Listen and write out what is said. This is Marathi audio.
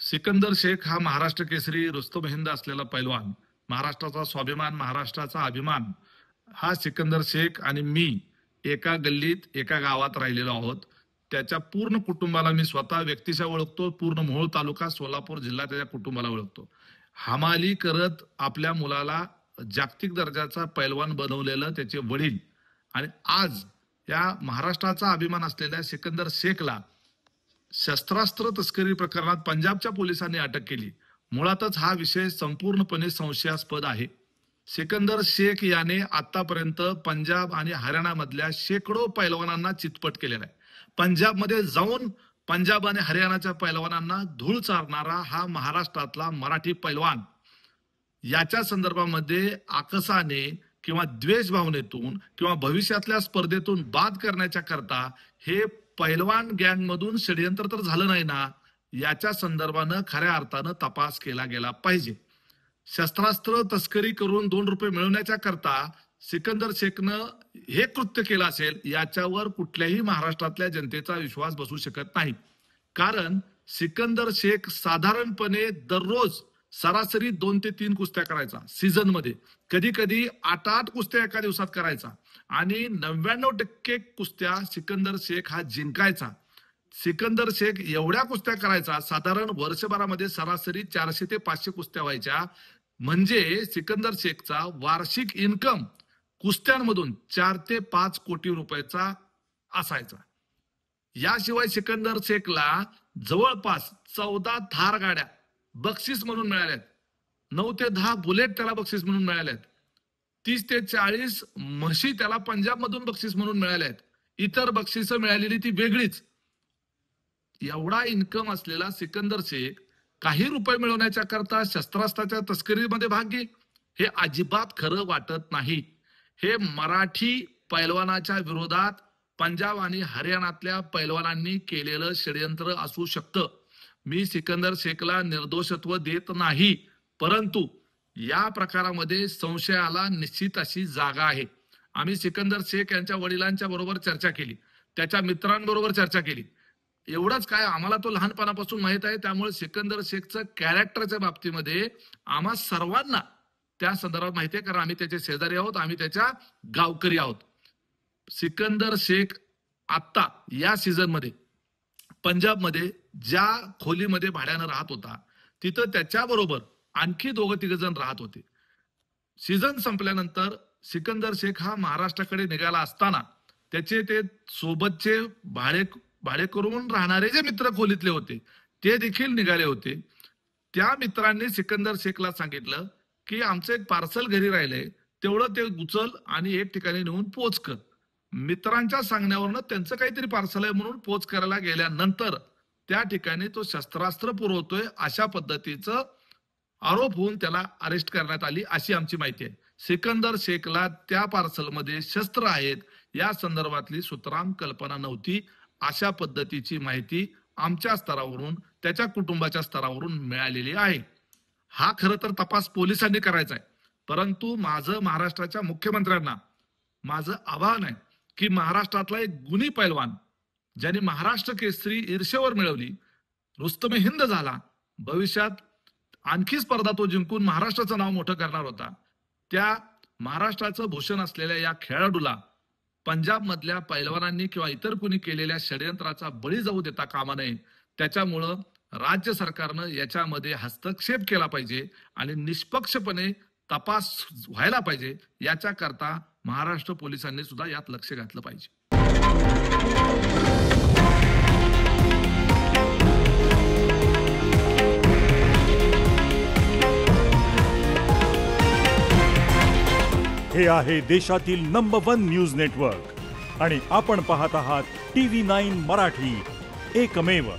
सिकंदर शेख हा महाराष्ट्र केसरी रुस्तम हिंद असलेला पैलवान, महाराष्ट्राचा स्वाभिमान, महाराष्ट्राचा अभिमान, हा सिकंदर शेख आणि मी एका गल्लीत एका गावात राहिलेलो आहोत. त्याच्या पूर्ण कुटुंबाला मी स्वतः व्यक्तिशः ओळखतो. पूर्ण मोहोळ तालुका सोलापूर जिल्हा त्याच्या कुटुंबाला ओळखतो. हमाली करत आपल्या मुलाला जागतिक दर्जाचा पैलवान बनवलेलं त्याचे वडील आणि आज या महाराष्ट्राचा अभिमान असलेल्या सिकंदर शेखला शस्त्रास्त्र तस्करी प्रकरणात पंजाबच्या पोलिसांनी अटक केली. मुळातच हा विषय संपूर्णपणे संशयास्पद आहे. सिकंदर शेख याने आतापर्यंत पंजाब आणि हरियाणामधल्या शेकडो पैलवानांना चितपट केलेला आहे. पंजाबमध्ये जाऊन पंजाब आणि हरियाणाच्या पैलवानांना धूळ चारणारा हा महाराष्ट्रातला मराठी पैलवान याच्या संदर्भामध्ये आकसाने किंवा द्वेष भावनेतून किंवा भविष्यातल्या स्पर्धेतून बाद करण्याच्या करता हे पैलवान गँग मधून षडयंत्र तर झालं नाही ना, याच्या संदर्भानं खऱ्या अर्थानं तपास केला गेला पाहिजे. शस्त्रास्त्र तस्करी करून 2 रुपये मिळवण्याच्या करता सिकंदर शेखनं हे कृत्य केलं असेल याच्यावर कुठल्याही महाराष्ट्रातल्या जनतेचा विश्वास बसू शकत नाही. कारण सिकंदर शेख साधारणपणे दररोज सरासरी 2 ते 3 कुस्त्या करायचा सीझन मध्ये, कधी कधी 8 कुस्त्या एका दिवसात करायचा आणि 99% कुस्त्या सिकंदर शेख हा जिंकायचा. सिकंदर शेख एवढ्या कुस्त्या करायचा, साधारण वर्षभरामध्ये सरासरी 400 ते 500 कुस्त्या व्हायच्या. म्हणजे सिकंदर शेखचा वार्षिक इन्कम कुस्त्यांमधून 4 ते 5 कोटी रुपयाचा असायचा. याशिवाय सिकंदर शेखला जवळपास 14 थार गाड्या बक्षीस म्हणून मिळाल्यात. 9 ते 10 बुलेट त्याला बक्षीस म्हणून मिळाल्यात. 30 ते 40 म्हशी त्याला पंजाब मधून बक्षीस म्हणून मिळाल्यात. इतर बक्षिसं मिळालेली ती वेगळीच. एवढा इन्कम असलेला सिकंदर शेख काही रुपये मिळवण्याच्या करता शस्त्रास्त्राच्या तस्करीमध्ये भाग घे, हे अजिबात खरं वाटत नाही. हे मराठी पैलवानाच्या विरोधात पंजाब आणि हरियाणातल्या पैलवानांनी केलेलं षडयंत्र असू शकतं. मी सिकंदर शेखला निर्दोषत्व देत नाही, परंतु या प्रकारामध्ये संशयाला निश्चित अशी जागा आहे. आम्ही सिकंदर शेख यांच्या वडिलांच्या बरोबर चर्चा केली, त्याच्या मित्रांबरोबर चर्चा केली. एवढंच काय, आम्हाला तो लहानपणापासून माहित आहे. त्यामुळे सिकंदर शेखचं कॅरेक्टरच्या बाबतीमध्ये आम्हा सर्वांना त्या संदर्भात माहिती आहे, कारण आम्ही त्याचे शेजारी आहोत, आम्ही त्याच्या गावकरी आहोत. सिकंदर शेख आता या सीझन मध्ये पंजाबमध्ये ज्या खोलीमध्ये भाड्यानं राहत होता तिथं त्याच्याबरोबर आणखी 2-3 जण राहत होते. सीझन संपल्यानंतर सिकंदर शेख हा महाराष्ट्राकडे निघाला असताना त्याचे ते सोबतचे भाडे करून राहणारे जे मित्र खोलीतले होते ते देखील निघाले होते. त्या मित्रांनी सिकंदर शेखला सांगितलं की आमचं एक पार्सल घरी राहिलंय, तेवढं ते उचल आणि एक ठिकाणी नेऊन पोच कर. मित्रांच्या सांगण्यावरनं त्यांचं काहीतरी पार्सल आहे म्हणून पोच करायला गेल्यानंतर त्या ठिकाणी तो शस्त्रास्त्र पुरवतोय अशा पद्धतीचं आरोप होऊन त्याला अरेस्ट करण्यात आली अशी आमची माहिती आहे. सिकंदर शेखला त्या पार्सलमध्ये शस्त्र आहेत या संदर्भातली सुतराम कल्पना नव्हती. अशा पद्धतीची माहिती आमच्या स्तरावरून, त्याच्या कुटुंबाच्या स्तरावरून मिळालेली आहे. हा खरं तर तपास पोलिसांनी करायचा आहे, परंतु माझं महाराष्ट्राच्या मुख्यमंत्र्यांना माझं आवाहन आहे की महाराष्ट्रातला एक गुणी पैलवान ज्याने महाराष्ट्र केसरी ईर्षेवर मिळवली, रुस्तम हिंद झाला, भविष्यात आणखी स्पर्धा तो जिंकून महाराष्ट्राचं नाव मोठं करणार होता, त्या महाराष्ट्राचं भूषण असलेल्या या खेळाडूला पंजाब मधल्या पैलवानांनी किंवा इतर कुणी केलेल्या षडयंत्राचा बळी जाऊ देता कामा नये. त्याच्यामुळं राज्य सरकारनं याच्यामध्ये हस्तक्षेप केला पाहिजे आणि निष्पक्षपणे तपास व्हायला पाहिजे. याच्या करता महाराष्ट्र पोलिसांनी सुद्धा यात लक्ष घातलं पाहिजे. हे आहे देशातील नंबर 1 न्यूज नेटवर्क आणि आपण पाहत आहात TV9 मराठी, एकमेव.